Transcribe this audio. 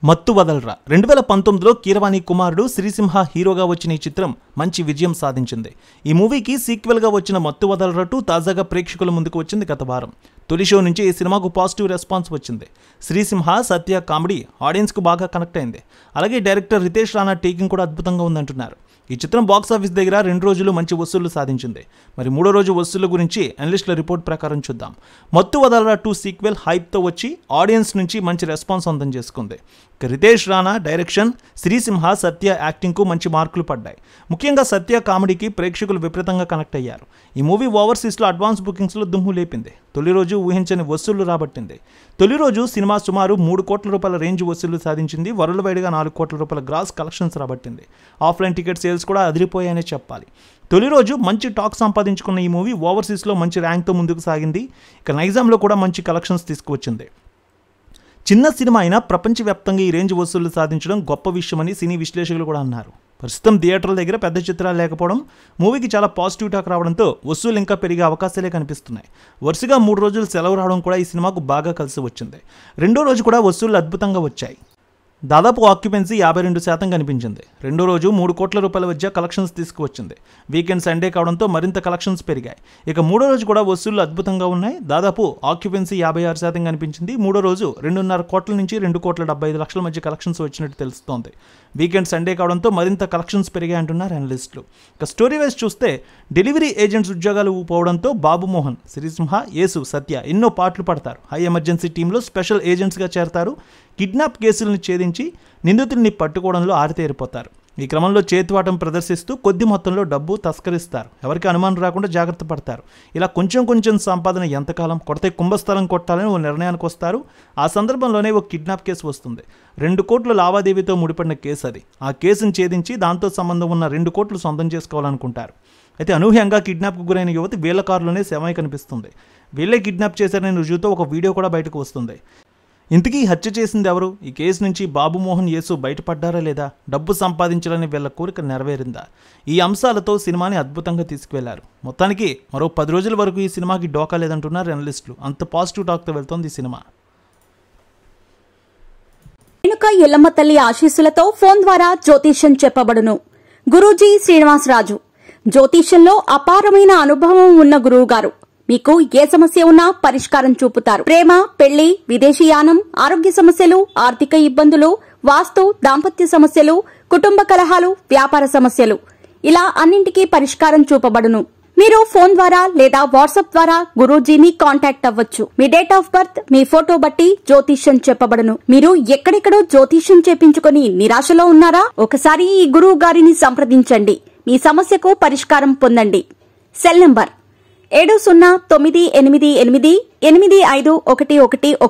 మత్తు వదలరా 2019లో కీరవాణి కుమారుడు శ్రీసింహ హీరోగా వచ్చిన ఈ చిత్రం మంచి విజయం సాధించింది. ఈ మూవీకి సీక్వెల్గా వచ్చిన మత్తు వదలరా 2 తాజాగా ప్రేక్షకుల ముందుకు వచ్చింది గత వారం. తొలి షో నుంచి ఈ సినిమాకు పాజిటివ్ రెస్పాన్స్ వచ్చింది. శ్రీసింహ సత్య కామెడీ ఆడియన్స్కు బాగా కనెక్ట్ అయింది. అలాగే డైరెక్టర్ రితేష్ రాణా టేకింగ్ కూడా అద్భుతంగా ఉందంటున్నారు. ఈ చిత్రం బాక్సాఫీస్ దగ్గర 2 రోజులు మంచి వసూళ్లు సాధించింది. మరి 3వ రోజు వసూళ్ల గురించి అనలిస్టుల రిపోర్ట్ ప్రకారం చూద్దాం. మత్తు వదలరా 2 సీక్వెల్ హైప్తో వచ్చి ఆడియన్స్ నుంచి మంచి రెస్పాన్స్ సొంతం చేసుకుంది. రితేష్ రాణా డైరెక్షన్, శ్రీసింహ సత్య యాక్టింగ్కు మంచి మార్కులు పడ్డాయి. ముఖ్యంగా సత్య కామెడీకి ప్రేక్షకులు విపరీతంగా కనెక్ట్ అయ్యారు. ఈ మూవీ ఓవర్సీస్లో అడ్వాన్స్ బుకింగ్స్లో దుమ్ము లేపింది. తొలి రోజు ఊహించని వసూళ్లు రాబట్టింది. తొలి రోజు సినిమా సుమారు 3 కోట్ల రూపాయల రేంజ్ వసూళ్లు సాధించింది. వరల్డ్ వైడ్గా 4 కోట్ల రూపాయల గ్రాస్ కలెక్షన్స్ రాబట్టింది. ఆఫ్లైన్ టికెట్ సేల్స్ కూడా అదిరిపోయాయనే చెప్పాలి. తొలి రోజు మంచి టాక్ సంపాదించుకున్న ఈ మూవీ ఓవర్సీస్లో మంచి ర్యాంక్తో ముందుకు సాగింది. ఇక నైజాంలో కూడా మంచి కలెక్షన్స్ తీసుకువచ్చింది. చిన్న సినిమా అయినా ప్రపంచవ్యాప్తంగా ఈ రేంజ్ వసూళ్లు సాధించడం గొప్ప విషయమని సినీ విశ్లేషకులు కూడా అన్నారు. ప్రస్తుతం థియేటర్ల దగ్గర పెద్ద చిత్రాలు లేకపోవడం, మూవీకి చాలా పాజిటివ్ టాక్ రావడంతో వసూళ్లు ఇంకా పెరిగే అవకాశాలే కనిపిస్తున్నాయి. వరుసగా 3 రోజులు సెలవు రావడం కూడా ఈ సినిమాకు బాగా కలిసి వచ్చింది. 2వ రోజు కూడా వసూళ్లు అద్భుతంగా వచ్చాయి. దాదాపు ఆక్యుపెన్సీ 52% కనిపించింది. 2వ రోజు 3 కోట్ల రూపాయల మధ్య కలెక్షన్స్ తీసుకువచ్చింది. వీకెండ్ సండే కావడంతో మరింత కలెక్షన్స్ పెరిగాయి. ఇక 3వ రోజు కూడా వసూళ్లు అద్భుతంగా ఉన్నాయి. దాదాపు ఆక్యుపెన్సీ 56% కనిపించింది. 3వ రోజు 2.5 కోట్ల నుంచి 2,75 లక్షల మధ్య కలెక్షన్స్ వచ్చినట్టు తెలుస్తోంది. వీకెండ్ సండే కావడంతో మరింత కలెక్షన్స్ పెరిగాయి అంటున్నారు అనలిస్టులు. ఇక స్టోరీ వైజ్ చూస్తే డెలివరీ ఏజెంట్స్ ఉద్యోగాలు పోవడంతో బాబు మోహన్, శ్రీసింహ, యేసు, సత్య ఎన్నో పాటలు పడతారు. హై ఎమర్జెన్సీ టీంలో స్పెషల్ ఏజెంట్స్గా చేరతారు. కిడ్నాప్ కేసులను ఛేదించి నిందితుల్ని పట్టుకోవడంలో ఆరితేరిపోతారు. ఈ క్రమంలో చేతివాటం ప్రదర్శిస్తూ కొద్ది మొత్తంలో డబ్బు తస్కరిస్తారు. ఎవరికి అనుమానం రాకుండా జాగ్రత్త పడతారు. ఇలా కొంచెం సంపాదన ఎంతకాలం కొడితే కుంభస్థలం కొట్టాలని ఓ నిర్ణయానికి వస్తారు. ఆ సందర్భంలోనే ఓ కిడ్నాప్ కేసు వస్తుంది. 2 కోట్ల లావాదేవీతో ముడిపడిన కేసు అది. ఆ కేసును ఛేదించి దాంతో సంబంధం ఉన్న 2 కోట్లు సొంతం చేసుకోవాలనుకుంటారు. అయితే అనూహ్యంగా కిడ్నాప్కు గురైన యువతి వీళ్ళ కారులోనే శవమై కనిపిస్తుంది. వీళ్ళే కిడ్నాప్ చేశారనే రుజువుతో ఒక వీడియో కూడా బయటకు వస్తుంది. ఇంతకీ హత్య చేసింది ఎవరు? ఈ కేసు నుంచి బాబు మోహన్, యేసు బయటపడ్డారా లేదా? డబ్బు సంపాదించాలని వీళ్ళ కోరిక నెరవేరిందా? ఈ అంశాలతో సినిమాని అద్భుతంగా తీసుకువెళ్లారు. మొత్తానికి మరో 10 రోజుల వరకు ఈ సినిమాకి డోకా లేదంటున్నారు అనలిస్టులు. అంత పాజిటివ్ టాక్తో వెళ్తోంది ఈ సినిమా. రేణుక ఎల్లమ్మ తల్లి ఆశీస్సులతో ఫోన్ ద్వారా జ్యోతిష్యం చెప్పబడును. గురూజీ శ్రీనివాసరాజు జ్యోతిష్యంలో అపారమైన అనుభవం ఉన్న గురువు గారు. మీకు ఏ సమస్య ఉన్నా పరిష్కారం చూపుతారు. ప్రేమ, పెళ్లి, విదేశీయానం, ఆరోగ్య సమస్యలు, ఆర్థిక ఇబ్బందులు, వాస్తు, దాంపత్య సమస్యలు, కుటుంబ కలహాలు, వ్యాపార సమస్యలు, ఇలా అన్నింటికీ పరిష్కారం చూపబడును. మీరు ఫోన్ ద్వారా లేదా వాట్సాప్ ద్వారా గురూజీని కాంటాక్ట్ అవ్వచ్చు. మీ డేట్ ఆఫ్ బర్త్, మీ ఫోటో బట్టి జ్యోతిష్యం చెప్పబడును. మీరు ఎక్కడెక్కడో జ్యోతిష్యం చేపించుకుని నిరాశలో ఉన్నారా? ఒకసారి ఈ గురువు గారిని సంప్రదించండి. మీ సమస్యకు పరిష్కారం పొందండి. Cell number 7098885511